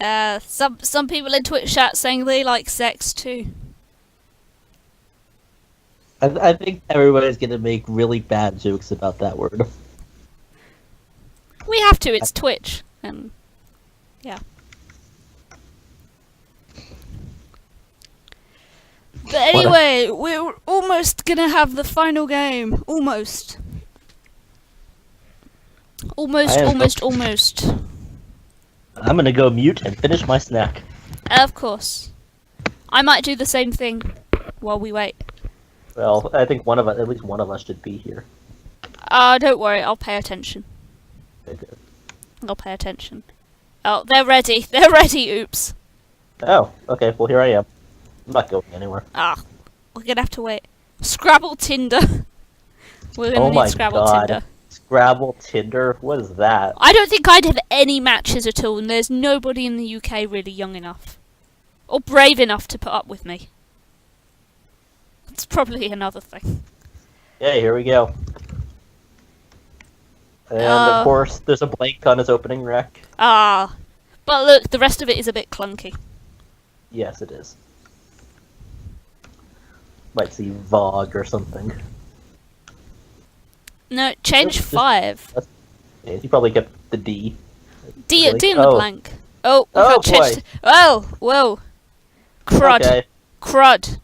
Some people in Twitch chat saying they like sex too. I think everybody's gonna make really bad jokes about that word. We have to. It's Twitch, and yeah. But anyway, we're almost gonna have the final game. Almost. Almost. I'm gonna go mute and finish my snack. Of course. I might do the same thing while we wait. Well, I think at least one of us should be here. Don't worry, I'll pay attention. Okay, good. I'll pay attention. Oh, they're ready. They're ready, oops. Oh, okay, well here I am. I'm not going anywhere. We're gonna have to wait. Scrabble Tinder. We're gonna Oh my need Scrabble god. Tinder. Scrabble Tinder? What is that? I don't think I'd have any matches at all, and there's nobody in the UK really young enough. Or brave enough to put up with me. That's probably another thing. Yeah, here we go. And of course, there's a blank on his opening rec. But look, the rest of it is a bit clunky. Yes, it is. Might see Vogue or something. No, change Just- 5. Yeah, he probably kept the D. D in the Oh. blank. Oh, we Oh, got changed. boy. Oh, whoa. Crud. Okay. Crud.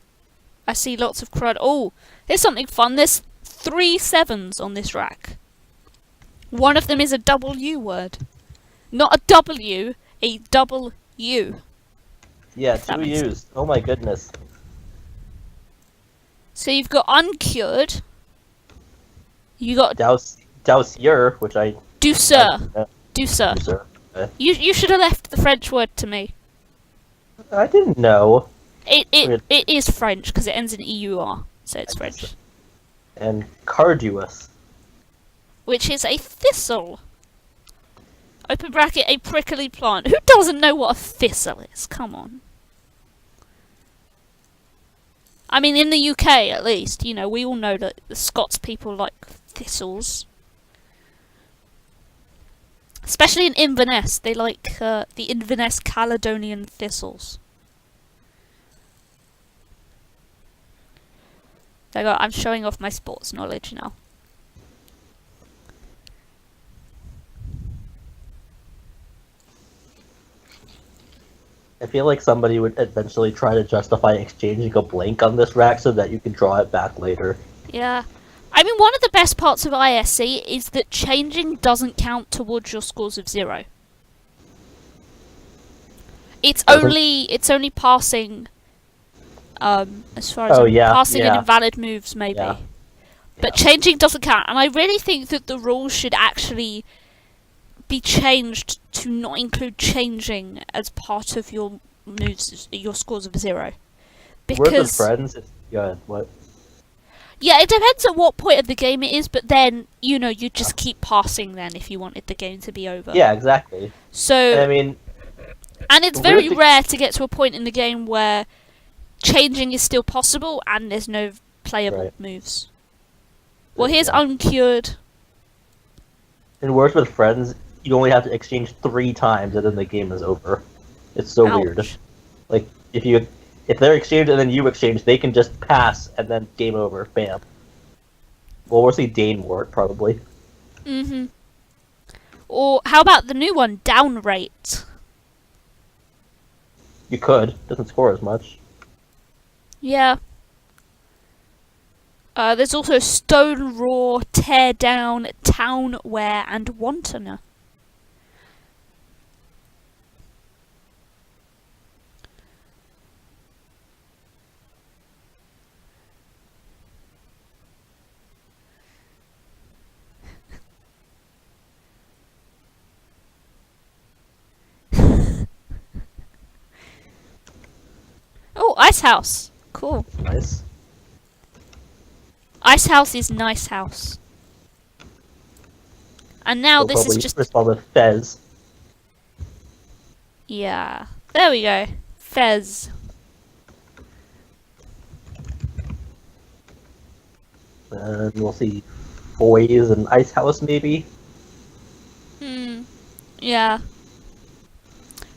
I see lots of crud. Oh, here's something fun. There's 3 7s on this rack. One of them is a W word. Not a W, a double U. Yeah, That 2 makes U's. Oh my goodness. So you've got uncured. You got Doucier, which I... douceur. Douceur. Douceur. You should have left the French word to me. I didn't know. It is French because it ends in EUR, so it's French. And Carduous. Which is a thistle. Open bracket, a prickly plant. Who doesn't know what a thistle is? Come on. I mean, in the UK at least, you know, we all know that the Scots people like thistles. Especially in Inverness, they like the Inverness Caledonian thistles. There you go, I'm showing off my sports knowledge now. I feel like somebody would eventually try to justify exchanging a blank on this rack so that you can draw it back later. Yeah. I mean, one of the best parts of ISC is that changing doesn't count towards your scores of 0. It's only passing, as far as passing and invalid moves maybe. Yeah. But changing doesn't count, and I really think that the rules should actually be changed to not include changing as part of your moves, your scores of 0. Words with Because friends, it's good. What? yeah, it depends at what point of the game it is, but then, you know, you just keep passing then if you wanted the game to be over. Yeah, exactly. So, I mean, and it's the very weird thing- rare to get to a point in the game where changing is still possible and there's no playable Right. moves. Well, here's Yeah. uncured. in Words with Friends, you only have to exchange 3 times and then the game is over. It's so weird. Ouch. Like, if they're exchanged and then you exchange, they can just pass and then game over. Bam. Well, we'll see Dane Wart, probably. Mm-hmm. Or how about the new one, down rate? You could. Doesn't score as much. Yeah. There's also stone raw, tear down, town wear, and wantoner. Oh, Ice House. Cool. Nice. Ice House is nice house. And now We'll this is probably just... respond with Fez. Yeah. There we go. Fez. And we'll see Boys and Ice House, maybe. Yeah.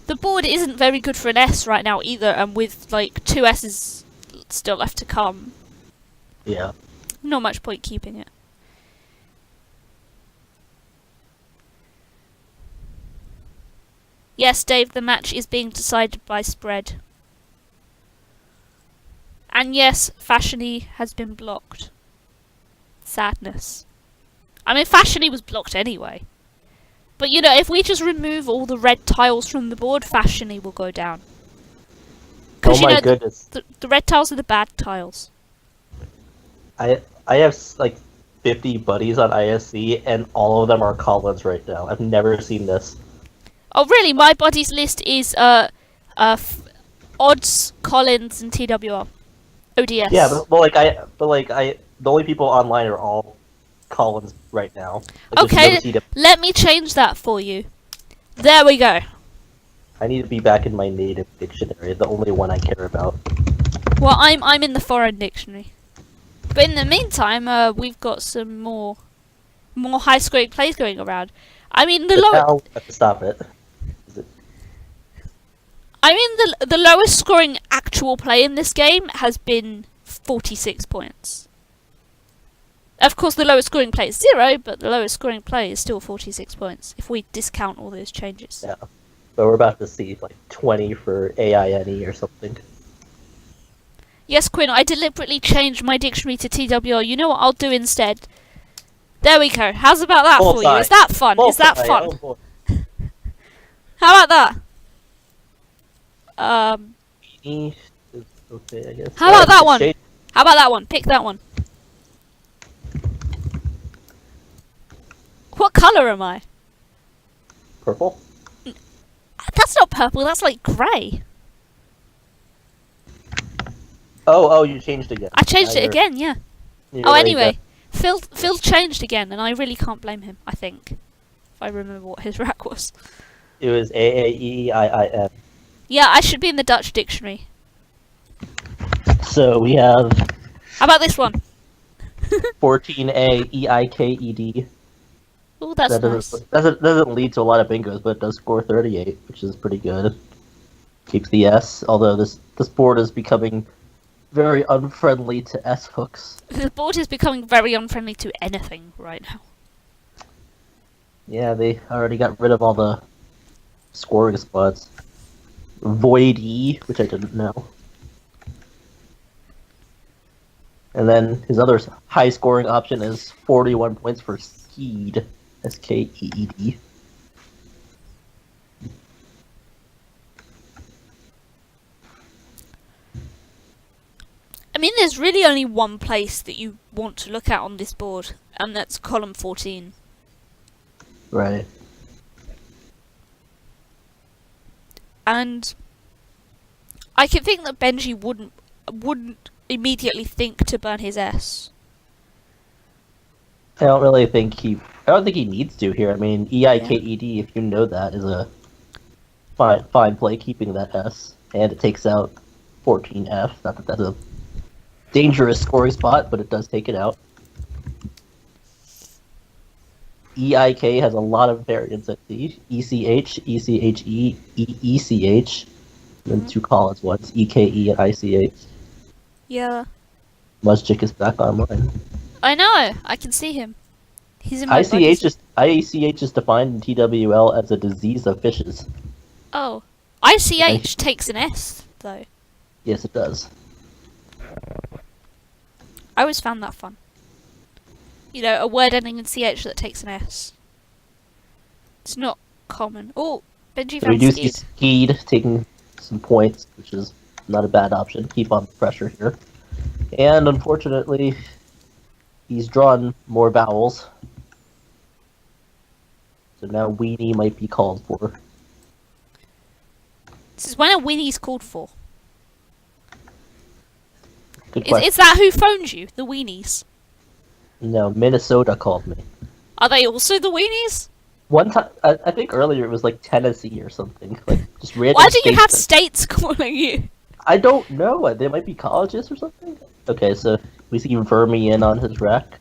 The board isn't very good for an S right now either, and with like 2 S's still left to come, Yeah. not much point keeping it. Yes, Dave, the match is being decided by spread. And yes, Fashiony has been blocked. Sadness. I mean, Fashiony was blocked anyway. But you know, if we just remove all the red tiles from the board, Fashiony will go down. Oh you my know, goodness. The red tiles are the bad tiles. I have like 50 buddies on ISC, and all of them are Collins right now. I've never seen this. Oh really? My buddies list is Odds, Collins, and TWR. ODS. Yeah, the only people online are all Collins right now. Like, there's Okay, no let me change that for you. There we go. I need to be back in my native dictionary, the only one I care about. Well, I'm in the foreign dictionary. But in the meantime, we've got some more high scoring plays going around. I mean, But now, I have to stop it. the lowest scoring actual play in this game has been 46 points. Of course, the lowest scoring play is 0, but the lowest scoring play is still 46 points if we discount all those changes. Yeah. But we're about to see like 20 for AINE or something. Yes, Quinn, I deliberately changed my dictionary to TWR. You know what I'll do instead? There we go. How's about that for you? Is that fun? Is that fun? Oh, How about that? okay, I guess. How about that one? How about that one? Pick that one. What colour am I? Purple? That's not purple, that's like grey. Oh, you changed again. I changed it again, yeah. You're Oh, right, anyway. Phil changed again, and I really can't blame him, I think. If I remember what his rack was. It was AAEIIN. Yeah, I should be in the Dutch dictionary. So we have How about this one? 14A EIKED. Oh, that's That nice. doesn't lead to a lot of bingos, but it does score 38, which is pretty good. Keeps the S, although this board is becoming very unfriendly to S hooks. The board is becoming very unfriendly to anything right now. Yeah, they already got rid of all the scoring spots. Void E, which I didn't know. And then his other high scoring option is 41 points for Skeed. SKEED. I mean, there's really only one place that you want to look at on this board, and that's column 14. Right. And I can think that Benji wouldn't immediately think to burn his S. I don't think he needs to here. I mean, EIKED, if you know that, is a fine play keeping that S, and it takes out 14F. Not that that's a dangerous scoring spot, but it does take it out. EIK has a lot of variants at the ECH, ECHE, EECH, and then two Collins ones, EKE and ICH. Yeah. Muzjik is back online. I know, I can see him. He's in my ICH is defined in TWL as a disease of fishes. Oh. ICH takes an S, though. Yes, it does. I always found that fun. You know, a word ending in CH that takes an S. It's not common. Oh, Benji So we found do see Skeed. Skeed taking some points, which is not a bad option. Keep on the pressure here. And unfortunately, he's drawn more vowels. So now Weenie might be called for. This is when a Winnie's called for. Good question. Is that who phoned you? The Weenies? No, Minnesota called me. Are they also the Weenies? One time, I think earlier it was like Tennessee or something. Like, just random Why do you have states states calling you? I don't know. They might be colleges or something. Okay, so we see Vermi in on his rack.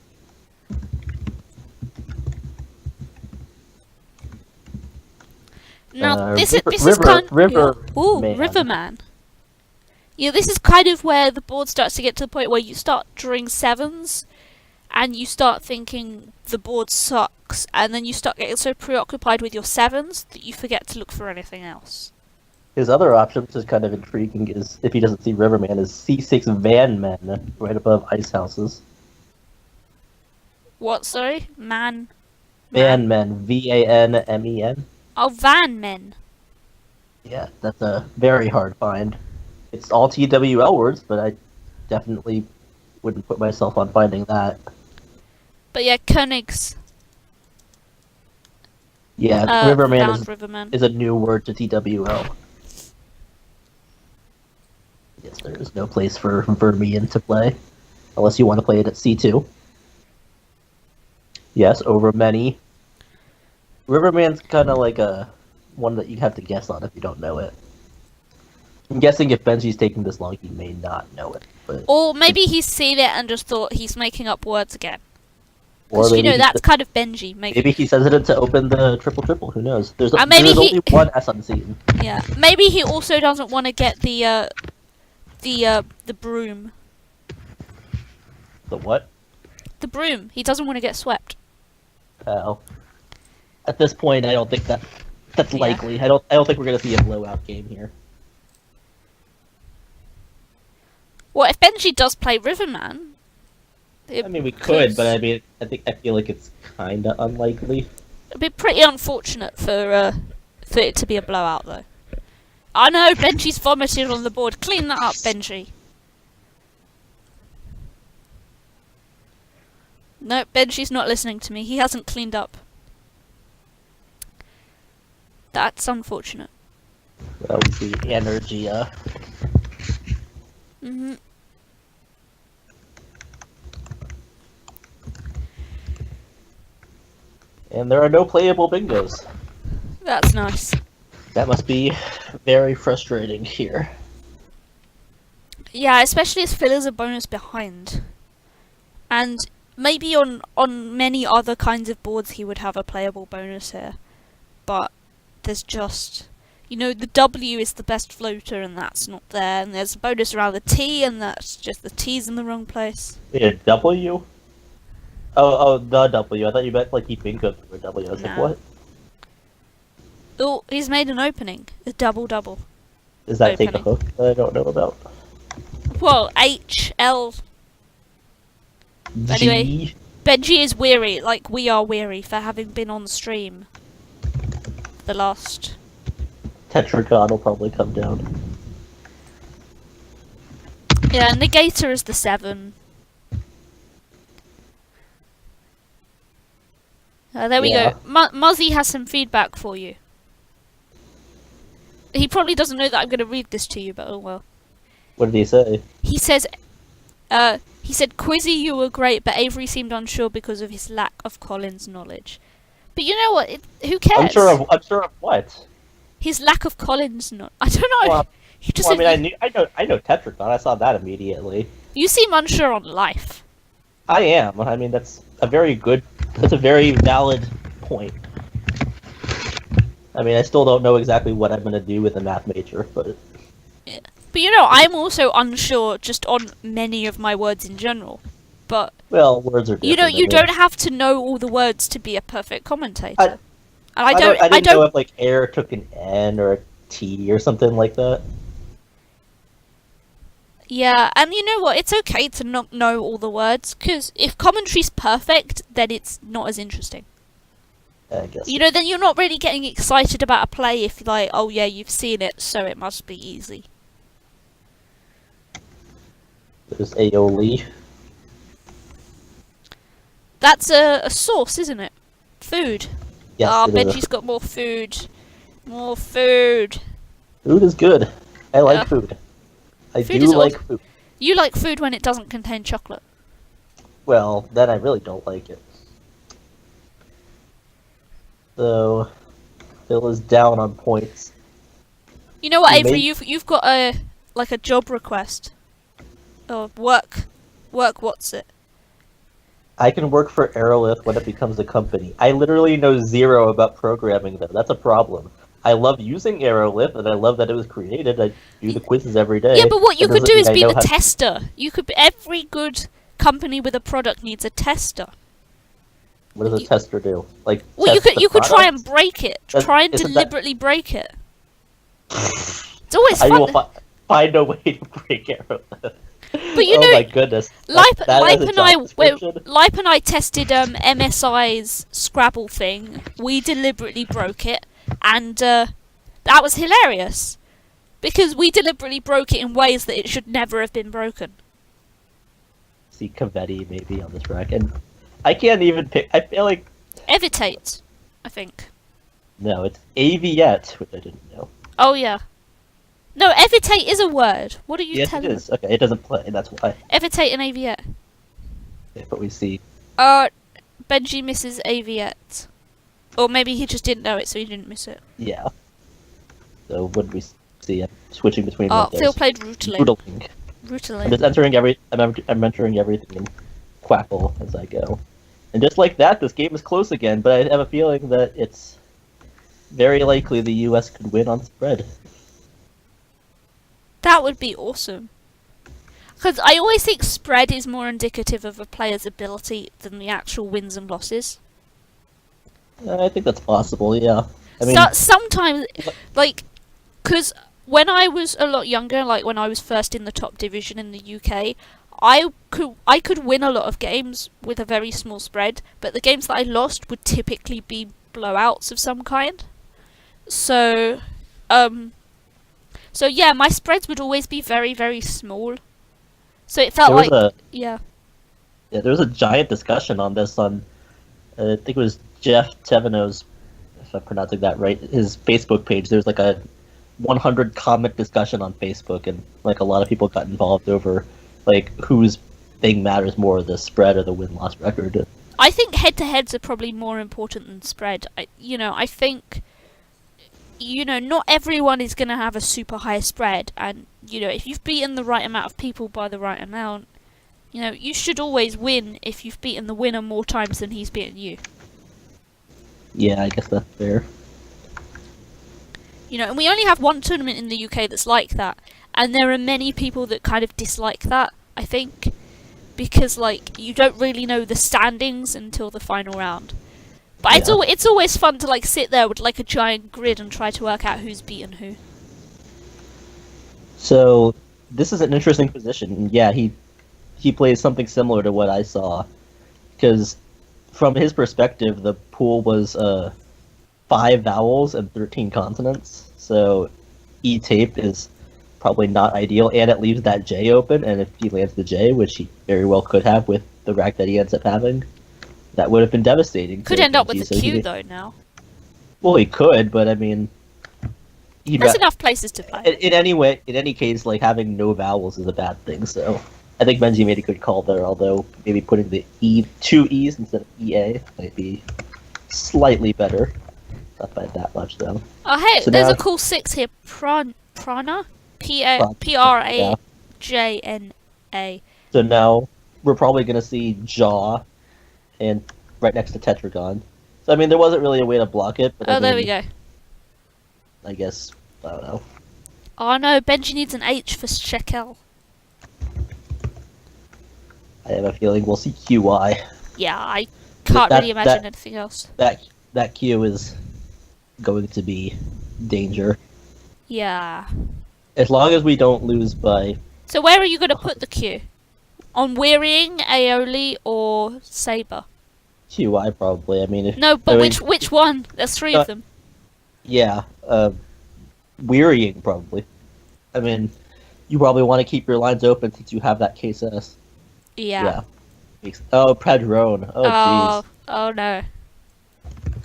Now this River, is River, kind. River Yeah. Ooh, Man. Riverman. Yeah, this is kind of where the board starts to get to the point where you start drawing sevens, and you start thinking the board sucks, and then you start getting so preoccupied with your sevens that you forget to look for anything else. His other option, which is kind of intriguing, is if he doesn't see Riverman, is C6 Van Men right above Ice Houses. What? Sorry, man. Van Men, VANMEN. Oh, Van Men. Yeah, that's a very hard find. It's all TWL words, but I definitely wouldn't put myself on finding that. But yeah, Koenigs. Yeah, Riverman found Riverman. is a new word to TWL. Yes, there is no place for Vermian to play, unless you want to play it at C2. Yes, over many. Riverman's kind of like a one that you have to guess on if you don't know it. I'm guessing if Benji's taking this long, he may not know it. But Or maybe he's seen it and just thought he's making up words again. or Because, you maybe know, he that's sa- kind of Benji. maybe he says it to open the triple. Who knows? There's maybe there's only one S unseen. Yeah. Maybe he also doesn't want to get the broom. The what? The broom. He doesn't want to get swept. Oh. At this point, I don't think that's Yeah. likely. I don't think we're gonna see a blowout game here. Well, if Benji does play Riverman, I mean, we could, but I mean, I feel like it's kind of unlikely. it'd be pretty unfortunate for it to be a blowout, though. I know Benji's vomited on the board. Clean that up, Benji. No, Benji's not listening to me. He hasn't cleaned up. That's unfortunate. That was the energy. Mhm. And there are no playable bingos. That's nice. That must be very frustrating here. Yeah, especially as Phil is a bonus behind. And maybe on many other kinds of boards he would have a playable bonus here. But there's just... You know, the W is the best floater and that's not there. And there's a bonus around the T and that's just the T's in the wrong place. Yeah, W? Oh, the W. I thought you meant like he bingoed for a W. I was like, No. what? Oh, he's made an opening. A double-double. Does that take a Opening. hook that I don't know about? Well, H, L... Anyway. G? Benji is weary, like we are weary, for having been on stream. The last... Tetragon will probably come down. Yeah, Negator is the 7. There we Yeah. go. Muzzy has some feedback for you. He probably doesn't know that I'm going to read this to you, but oh well. What did he say? He says, Quizzy, you were great, but Avery seemed unsure because of his lack of Collins knowledge. But you know what? Who cares? I'm sure of what? His lack of Collins knowledge. I don't know. Well, He just Well, I said mean, I know Tetragon. I saw that immediately. you seem unsure on life. I am. I mean, that's a very valid point. I mean, I still don't know exactly what I'm gonna do with a math major, but But you know, I'm also unsure just on many of my words in general. But well, words are different. you know, I you mean, don't have to know all the words to be a perfect commentator. I And I didn't don't. know if like air took an N or a T or something like that. Yeah, and you know what? It's okay to not know all the words, because if commentary's perfect, then it's not as interesting. I guess. You know, then you're not really getting excited about a play if you're like, oh yeah, you've seen it, so it must be easy. There's aioli. That's a sauce, isn't it? Food. Yes, Ah, it is. Benji's got more food. More food. Food is good. I like Yeah. food. I Food do is like awesome. food. You like food when it doesn't contain chocolate. Well, then I really don't like it. So, Phil is down on points. You know what, You Avery? may- You've got a job request. Or work. What's it? I can work for Aerolith when it becomes a company. I literally know zero about programming, though. That's a problem. I love using Aerolith, and I love that it was created. I do the quizzes every day. Yeah, but what you That could doesn't do is mean I be know the how to- tester. You could. Every good company with a product needs a tester. What does a tester do? Like, Well, you test the could try and product? break it. Does- Try and isn't that- deliberately break it. It's always I will fun. find a way to break Aerolith. But you oh know, my goodness. Lipe, That Lipe as a and job I, description? Lipe and I tested MSI's Scrabble thing. We deliberately broke it, and that was hilarious because we deliberately broke it in ways that it should never have been broken. See Cavetti maybe on this rack, and I can't even pick. I feel like Evitate, I think. no, it's Aviette, which I didn't know. Oh yeah. No, evitate is a word. What are you Yes, it telling me? is. Okay, it doesn't play. That's why. Evitate and aviette. Okay, but we see. Benji misses aviette. Or maybe he just didn't know it, so he didn't miss it. Yeah. So what do we see? I'm switching between. Oh, windows. Phil played Rootling. Doodling. I'm Rootling. just entering I'm entering everything in Quackle as I go, and just like that, this game is close again. But I have a feeling that it's very likely the U.S. could win on spread. That would be awesome. Because I always think spread is more indicative of a player's ability than the actual wins and losses. I think that's possible. Yeah. I mean, Sometimes, like, because when I was a lot younger, like when I was first in the top division in the UK, I could win a lot of games with a very small spread, but the games that I lost would typically be blowouts of some kind. So, so yeah, my spreads would always be very, very small. So it felt there was like, yeah, there was a giant discussion on this on, I think it was Jeff Teveno's, if I'm pronouncing that right, his Facebook page. There's like a 100 comment discussion on Facebook, and like a lot of people got involved over like whose thing matters more, the spread or the win-loss record. I think head-to-heads are probably more important than spread. I think, not everyone is going to have a super high spread, and, if you've beaten the right amount of people by the right amount, you should always win if you've beaten the winner more times than he's beaten you. Yeah, I guess that's fair. And we only have one tournament in the UK that's like that, and there are many people that kind of dislike that, I think, because, like, you don't really know the standings until the final round. But Yeah. it's always fun to, like, sit there with, like, a giant grid and try to work out who's beaten who. So this is an interesting position. Yeah, he plays something similar to what I saw, because from his perspective, the pool was 5 vowels and 13 consonants. So E-tape is probably not ideal, and it leaves that J open. And if he lands the J, which he very well could have with the rack that he ends up having, that would have been devastating. Could to end up with Benji, a so Q, he- though, now. Well, he could, but I mean, There's enough places to play. in any case, like having no vowels is a bad thing. So I think Benji made a good call there. Although maybe putting the two E's instead of EA might be slightly better. Not by that much though. Oh, hey, So there's now- a cool 6 here. Prana? Prana, Prajna. So now we're probably gonna see Jaw, and right next to Tetragon. So I mean, there wasn't really a way to block it. But Oh, I there we mean, go. I guess I don't know. Oh no, Benji needs an H for Shekel. I have a feeling we'll see QI. Yeah, I can't That- really imagine that- anything else. That Q is going to be danger. Yeah. As long as we don't lose by. So where are you going to put the Q? On Wearying, Aeoli, or Saber? QI probably. I mean, if No, but I mean, which one? There's 3 of them. yeah, wearying probably. I mean, you probably want to keep your lines open since you have that case S. Yeah. Oh, Padrone. Oh, jeez. Oh no.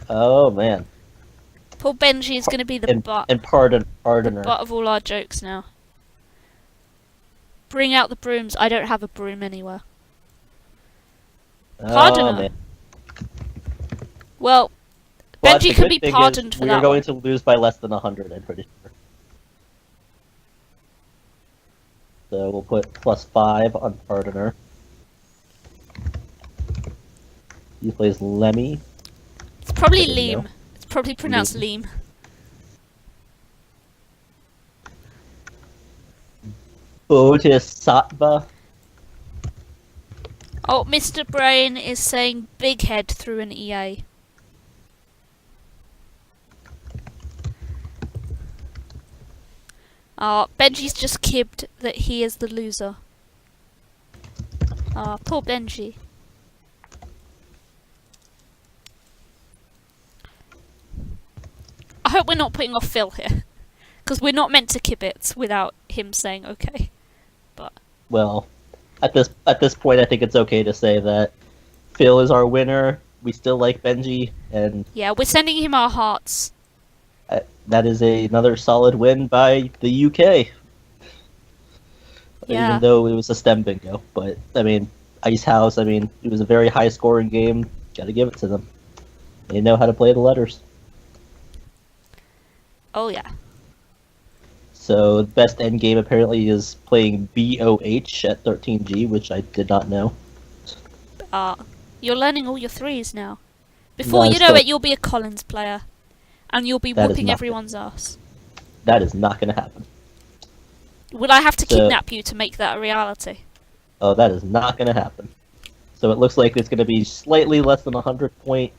Oh man. Poor Benji is going to be the butt. And pardoner. Butt of all our jokes now. Bring out the brooms. I don't have a broom anywhere. Oh, Pardoner. man. Well, But Benji the could good be thing is pardoned for we that are going one. to lose by less than 100. I'm pretty sure. So we'll put +5 on pardoner. He plays Lemmy. It's probably I didn't Leem. know. It's probably pronounced Leem. Bodhisattva. Oh, Mr. Brain is saying big head through an EA. Benji's just kibbed that he is the loser. Poor Benji. I hope we're not putting off Phil here. Because we're not meant to kibitz without him saying okay. But Well, at this point, I think it's okay to say that Phil is our winner. We still like Benji, and yeah, we're sending him our hearts. that is another solid win by the UK. Yeah. Even though it was a STEM bingo, but I mean, Ice House. I mean, it was a very high-scoring game. Got to give it to them. They know how to play the letters. Oh yeah. So the best end game apparently is playing BOH at 13G, which I did not know. You're learning all your threes now. Before That you is know correct. it, you'll be a Collins player. And you'll be That is whooping not everyone's ass. That is not going to happen. Will I have to So- kidnap you to make that a reality? Oh, that is not going to happen. So it looks like it's going to be slightly less than a 100-point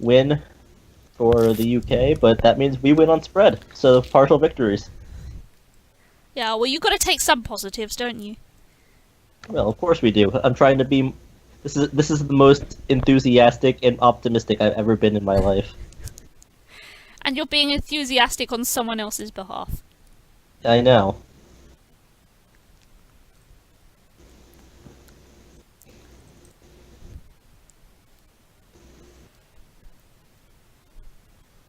win for the UK, but that means we win on spread. So partial victories. Yeah, well, you've got to take some positives, don't you? Well, of course we do. I'm trying to be. This is the most enthusiastic and optimistic I've ever been in my life. And you're being enthusiastic on someone else's behalf. I know.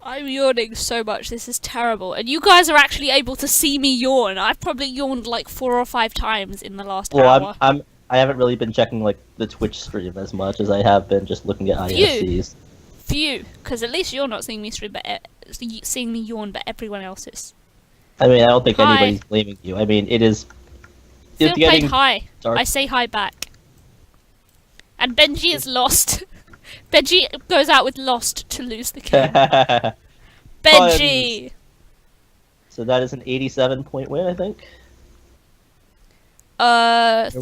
I'm yawning so much, this is terrible. And you guys are actually able to see me yawn. I've probably yawned like 4 or 5 times in the last Well, hour. I haven't really been checking like the Twitch stream as much as I have been just looking at ISCs. Phew, because at least you're not seeing me stream, but seeing me yawn, but everyone else is. I mean, I don't think Hi. anybody's blaming you. I mean, it is. Phil It's played getting hi. dark. I say hi back. And Benji is lost. Benji goes out with lost to lose the game. Benji! So that is an 87-point win, I think. You're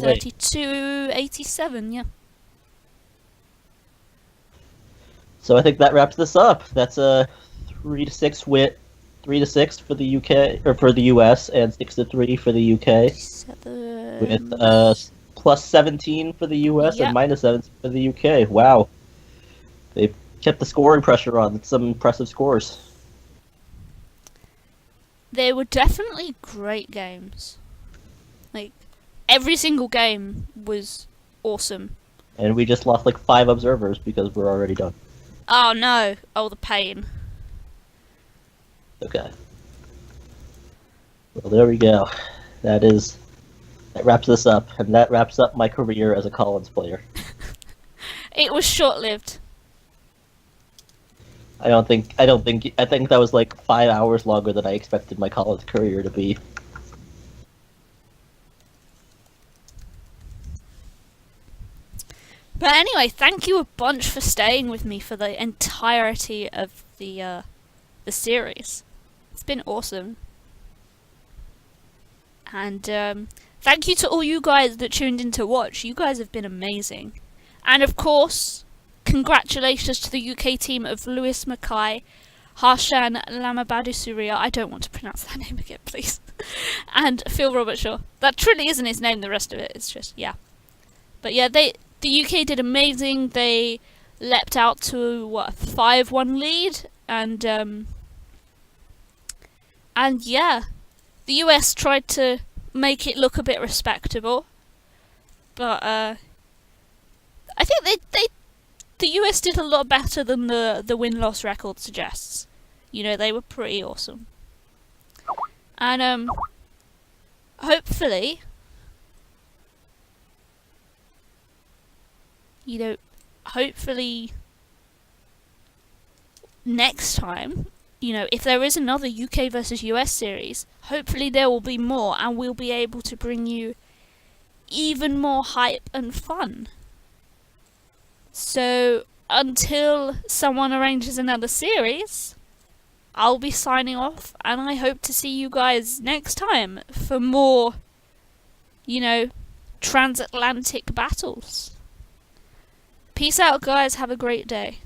right. 32-87, yeah. So I think that wraps this up. That's a 3-6 win, 3-6 for the UK or for the US, and 6-3 for the UK, 7. with plus 17 for the US Yep. and minus 17 for the UK. Wow, they kept the scoring pressure on. That's some impressive scores. They were definitely great games. Like, every single game was awesome. And we just lost like 5 observers because we're already done. Oh no! Oh, the pain. Okay. Well, there we go. That wraps this up, and that wraps up my career as a Collins player. It was short-lived. I think that was like 5 hours longer than I expected my college career to be. But anyway, thank you a bunch for staying with me for the entirety of the series. It's been awesome. And thank you to all you guys that tuned in to watch. You guys have been amazing. And of course, congratulations to the UK team of Lewis Mackay, Harshan Lamabadusuriya. I don't want to pronounce that name again, please. And Phil Robertshaw. That truly isn't his name, the rest of it. It's just, yeah. But yeah, the UK did amazing. They leapt out to, what, a 5-1 lead. And yeah, the US tried to make it look a bit respectable. But I think the US did a lot better than the win-loss record suggests. You know, they were pretty awesome. And hopefully, next time, if there is another UK versus US series, hopefully there will be more, and we'll be able to bring you even more hype and fun. So, until someone arranges another series, I'll be signing off, and I hope to see you guys next time for more you know, transatlantic battles. Peace out, guys. Have a great day.